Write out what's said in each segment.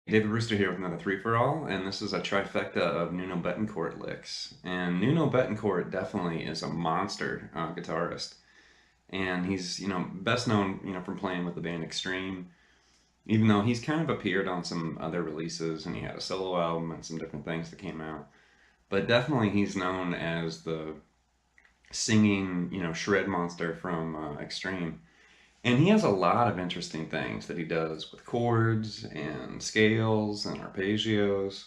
David Brewster here with another three-for-all, and this is a trifecta of Nuno Bettencourt licks. And Nuno Bettencourt definitely is a monster guitarist, and he's best known from playing with the band Extreme. Even though he's kind of appeared on some other releases, and he had a solo album and some different things that came out, but definitely he's known as the singing shred monster from Extreme. And he has a lot of interesting things that he does with chords and scales and arpeggios.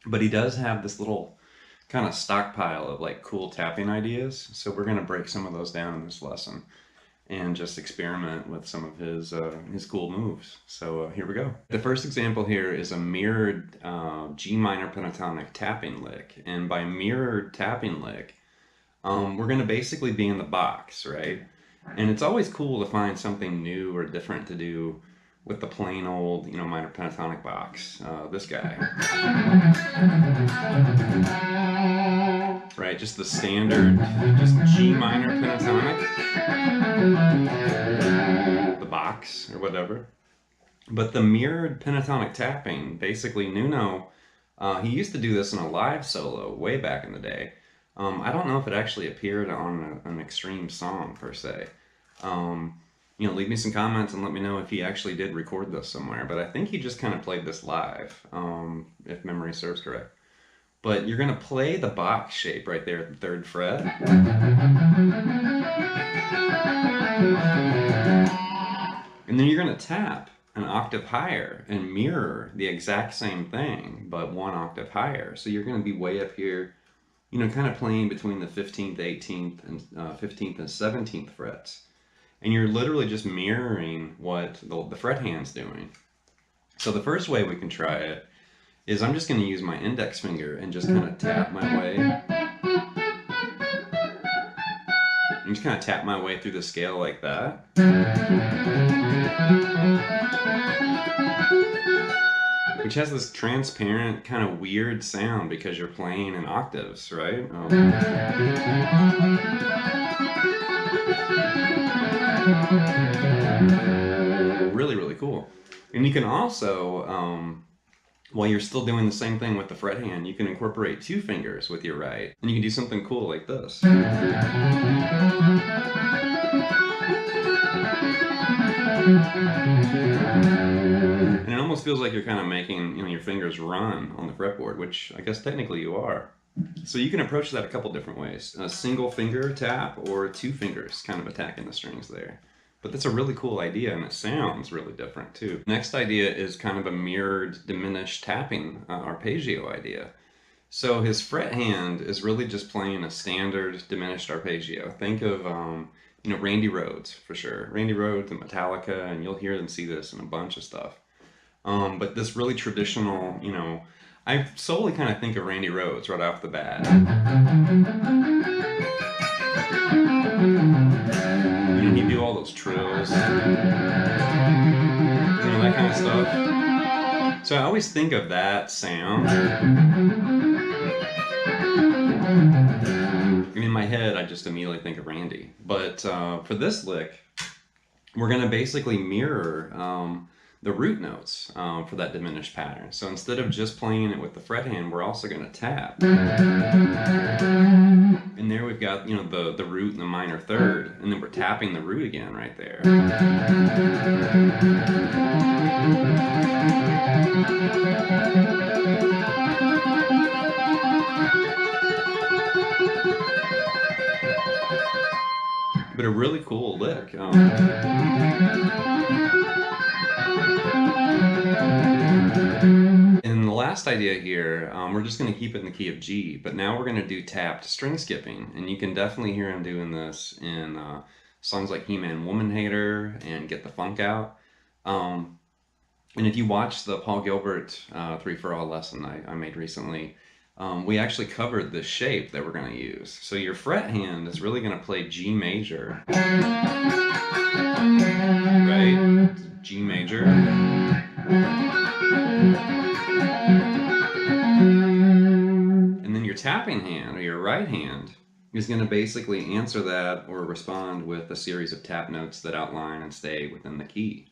But he does have this little kind of stockpile of like cool tapping ideas. So we're going to break some of those down in this lesson and just experiment with some of his cool moves. So here we go. The first example here is a mirrored G minor pentatonic tapping lick. And by mirrored tapping lick, we're going to basically be in the box, right? And it's always cool to find something new or different to do with the plain old, minor pentatonic box. This guy. Right, just the standard, just G minor pentatonic. The box, or whatever. But the mirrored pentatonic tapping, basically Nuno, he used to do this in a live solo way back in the day. I don't know if it actually appeared on an Extreme song per se. Leave me some comments and let me know if he actually did record this somewhere. But I think he just kind of played this live, if memory serves correct. But you're going to play the box shape right there at the 3rd fret. And then you're going to tap an octave higher and mirror the exact same thing, but 1 octave higher. So you're going to be way up here, kind of playing between the 15th, 18th, and 15th and 17th frets. And you're literally just mirroring what the fret hand's doing. So the first way we can try it is I'm just going to use my index finger and just kind of tap my way. And just kind of tap my way through the scale like that. Which has this transparent, kind of weird sound because you're playing in octaves, right? Really, really cool. And you can also, while you're still doing the same thing with the fret hand, you can incorporate 2 fingers with your right. And you can do something cool like this. And it almost feels like you're kind of making your fingers run on the fretboard, which I guess technically you are. So you can approach that a couple different ways. A single finger tap or 2 fingers kind of attacking the strings there. But that's a really cool idea, and it sounds really different too. Next idea is kind of a mirrored diminished tapping arpeggio idea. So his fret hand is really just playing a standard diminished arpeggio. Think of Randy Rhoads for sure. Randy Rhoads and Metallica, and you'll hear them see this in a bunch of stuff. But this really traditional, I solely kind of think of Randy Rhoads right off the bat. He'd do all those trills, that kind of stuff. So I always think of that sound. And in my head, I just immediately think of Randy. But for this lick, we're going to basically mirror the root notes for that diminished pattern. So instead of just playing it with the fret hand, we're also going to tap. And there we've got, the root and the minor 3rd, and then we're tapping the root again right there. But a really cool lick. And the last idea here, we're just going to keep it in the key of G, but now we're going to do tapped string skipping. And you can definitely hear him doing this in songs like He-Man Woman Hater and Get the Funk Out. And if you watch the Paul Gilbert 3-for-all lesson I made recently, we actually covered this shape that we're going to use. So your fret hand is really going to play G major. Right? G major. And then your tapping hand, or your right hand, is going to basically answer that or respond with a series of tap notes that outline and stay within the key.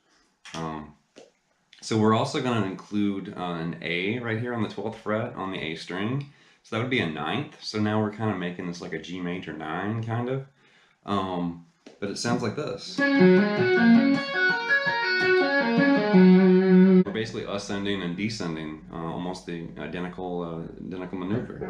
So we're also going to include an A right here on the 12th fret on the A string. So that would be a ninth. So now we're kind of making this like a G major 9 kind of. But it sounds like this. We're basically ascending and descending, almost the identical maneuver.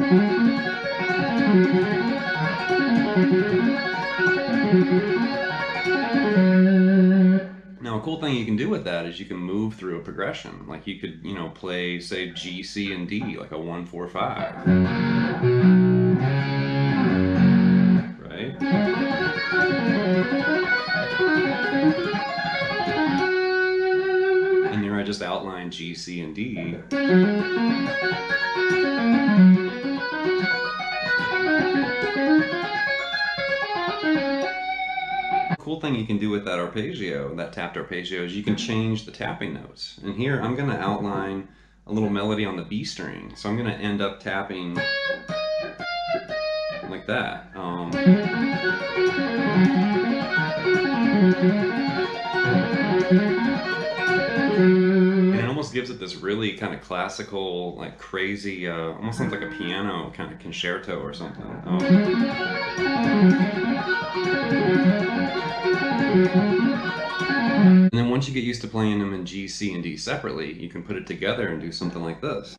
Now, a cool thing you can do with that is you can move through a progression. Like you could, play, say, G, C, and D, like a 1, 4, 5. Right? And here I just outlined G, C, and D. Cool thing you can do with that arpeggio, that tapped arpeggio, is you can change the tapping notes. And here I'm going to outline a little melody on the B string. So I'm going to end up tapping like that. And it almost gives it this really kind of classical, like crazy, almost sounds like a piano kind of concerto or something. And then once you get used to playing them in G, C, and D separately, you can put it together and do something like this.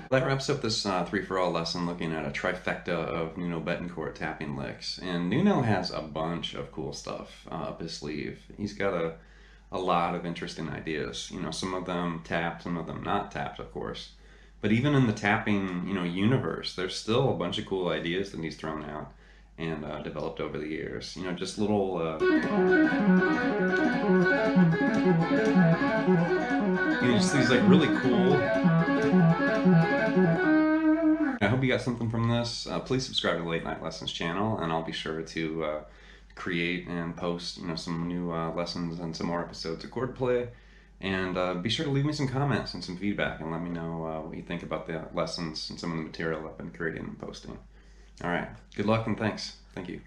That wraps up this 3-for-all lesson looking at a trifecta of Nuno Bettencourt tapping licks. And Nuno has a bunch of cool stuff up his sleeve. He's got a lot of interesting ideas. Some of them tapped, some of them not tapped, of course. But even in the tapping, universe, there's still a bunch of cool ideas that he's thrown out and developed over the years. Just little just these like really cool. I hope you got something from this. Please subscribe to the Late Night Lessons channel, and I'll be sure to create and post some new lessons and some more episodes of chord play. And be sure to leave me some comments and some feedback, and let me know what you think about the lessons and some of the material I've been creating and posting. All right, good luck and thanks. Thank you.